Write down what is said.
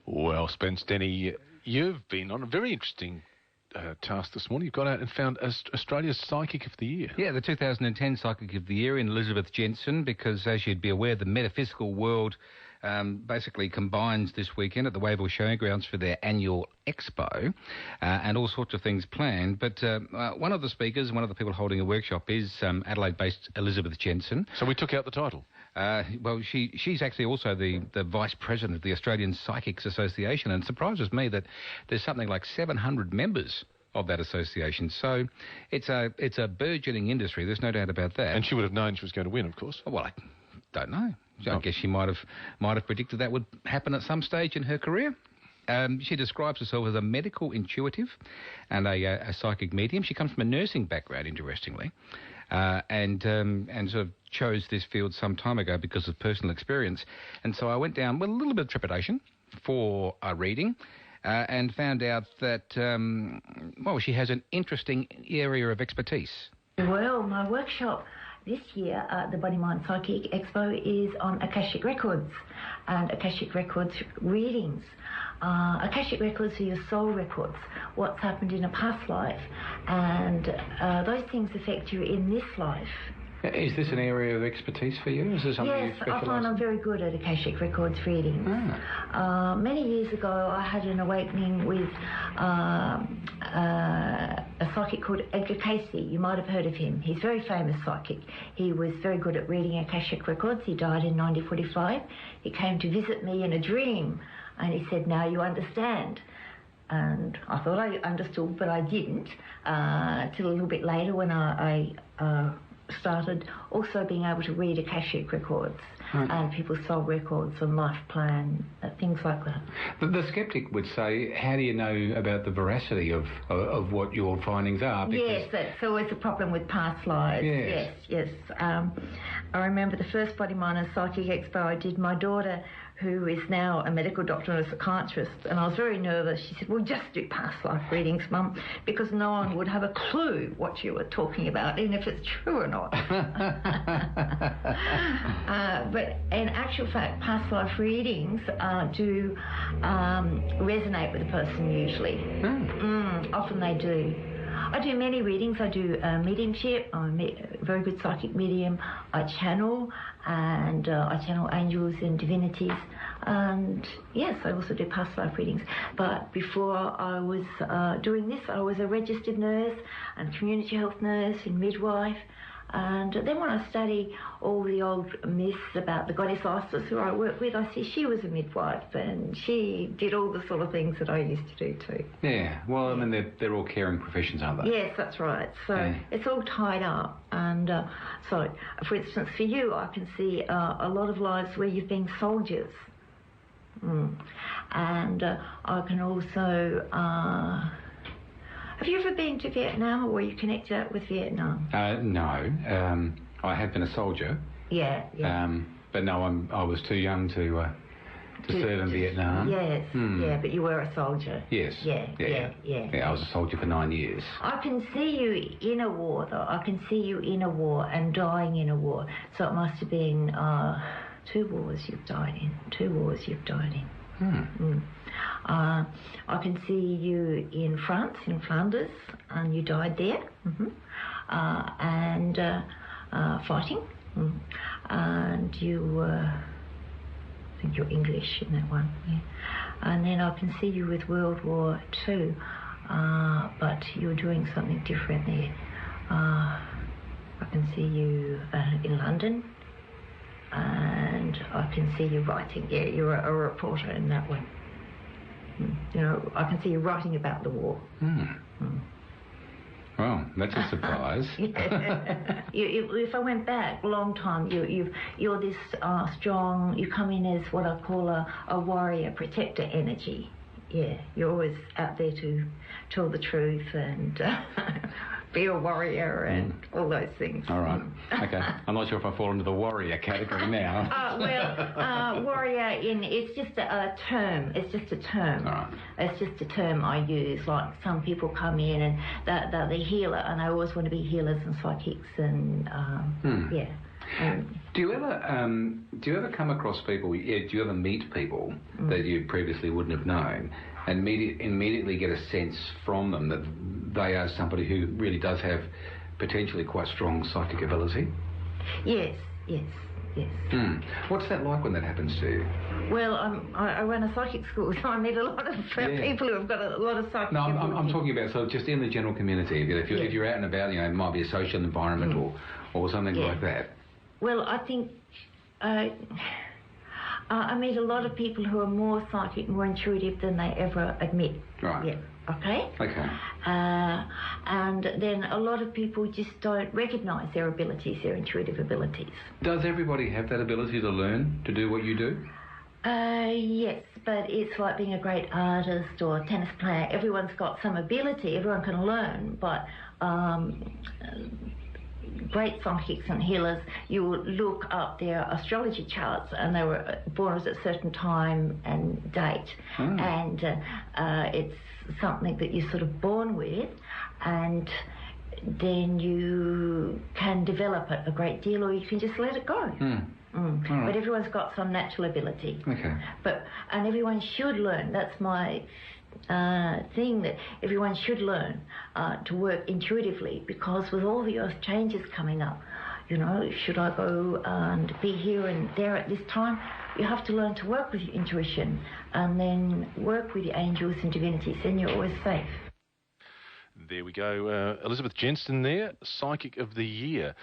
Well, Spence Denny, you've been on a very interesting task this morning. You've gone out and found Australia's Psychic of the Year. Yeah, the 2010 Psychic of the Year in Elisabeth Jensen, because as you'd be aware, the metaphysical world basically combines this weekend at the Wavell Showgrounds for their annual expo, and all sorts of things planned. But one of the speakers, one of the people holding a workshop is Adelaide-based Elisabeth Jensen. So we took out the title? Well, she's actually also the Vice President of the Australian Psychics Association, and it surprises me that there's something like 700 members of that association. So it's a burgeoning industry, there's no doubt about that. And she would have known she was going to win, of course. Well, I don't know. I guess she might have predicted that would happen at some stage in her career. She describes herself as a medical intuitive and a psychic medium. She comes from a nursing background, interestingly, and sort of chose this field some time ago because of personal experience. And so I went down with a little bit of trepidation for a reading, and found out that, she has an interesting area of expertise. Well, my workshop this year at the Body Mind Psychic Expo is on Akashic Records and Akashic Records readings. Akashic Records are your soul records, what's happened in a past life, and those things affect you in this life. Is this an area of expertise for you? Is this something you specialise in? Yes, I find I'm very good at Akashic Records readings. Many years ago, I had an awakening with a psychic called Edgar Casey. You might have heard of him. He's a very famous psychic. He was very good at reading Akashic Records. He died in 1945. He came to visit me in a dream, and he said, "Now you understand." And I thought I understood, but I didn't, till a little bit later when I started also being able to read Akashic Records and people's soul records and life plan, things like that. The sceptic would say, how do you know about the veracity of what your findings are? Because yes, that's always a problem with past lives. Yes. I remember the first Body Mind and Psychic Expo I did, my daughter, who is now a medical doctor and a psychiatrist, and I was very nervous. She said, "Well, just do past life readings, Mum, because no one would have a clue what you were talking about, even if it's true or not." But in actual fact, past life readings do resonate with a person usually. Often they do. I do many readings. I do mediumship. I'm a very good psychic medium. I channel, and I channel angels and divinities. And yes, I also do past life readings. But before I was doing this, I was a registered nurse and community health nurse and midwife. And then when I study all the old myths about the goddess Isis, who I work with, I see she was a midwife and she did all the sort of things that I used to do too. Yeah, well, I mean, they're all caring professions, aren't they? Yes, that's right. So it's all tied up. And so, for instance, for you, I can see a lot of lives where you've been soldiers. And I can also... have you ever been to Vietnam, or were you connected up with Vietnam? No. I have been a soldier. Yeah. But no, I was too young to serve in Vietnam. Yes. Yeah, but you were a soldier. Yes. Yeah. I was a soldier for 9 years. I can see you in a war, though. I can see you in a war and dying in a war. So it must have been 2 wars you've died in. 2 wars you've died in. I can see you in France, in Flanders, and you died there, and fighting, and you I think you're English in that one, and then I can see you with World War II, but you're doing something different there. I can see you in London, and I can see you writing. Yeah, you're a reporter in that one. You know, I can see you writing about the war. Well, that's a surprise. If I went back a long time, you're this strong. You come in as what I call a warrior, protector energy. Yeah, you're always out there to tell the truth and be a warrior and all those things. All right. Okay. I'm not sure if I fall into the warrior category now. Warrior it's just a term. It's just a term. All right. It's just a term I use. Like some people come in and they're the healer, and they always want to be healers and psychics and yeah. Do you ever come across people? Do you ever meet people that you previously wouldn't have known, and immediately get a sense from them that they are somebody who really does have potentially quite strong psychic ability? Yes. What's that like when that happens to you? Well, I run a psychic school, so I meet a lot of people who have got a lot of psychic ability. I'm talking about sort of just in the general community. If you're out and about, it might be a social environment or something like that. Well, I think I meet a lot of people who are more psychic, more intuitive than they ever admit. Right. Yeah. Okay. Okay. And then a lot of people just don't recognise their abilities, their intuitive abilities. Does everybody have that ability to learn to do what you do? Yes, but it's like being a great artist or a tennis player. Everyone's got some ability, everyone can learn, but great psychics and healers, you will look up their astrology charts and they were born at a certain time and date. And it's something that you're sort of born with, and then you can develop it a great deal or you can just let it go. Right. But everyone's got some natural ability. Okay. And everyone should learn. That's my thing, that everyone should learn to work intuitively, because with all the earth changes coming up, should I go and be here and there at this time? You have to learn to work with your intuition and then work with your angels and divinities, then you're always safe. There we go. Elisabeth Jensen there, Psychic of the Year.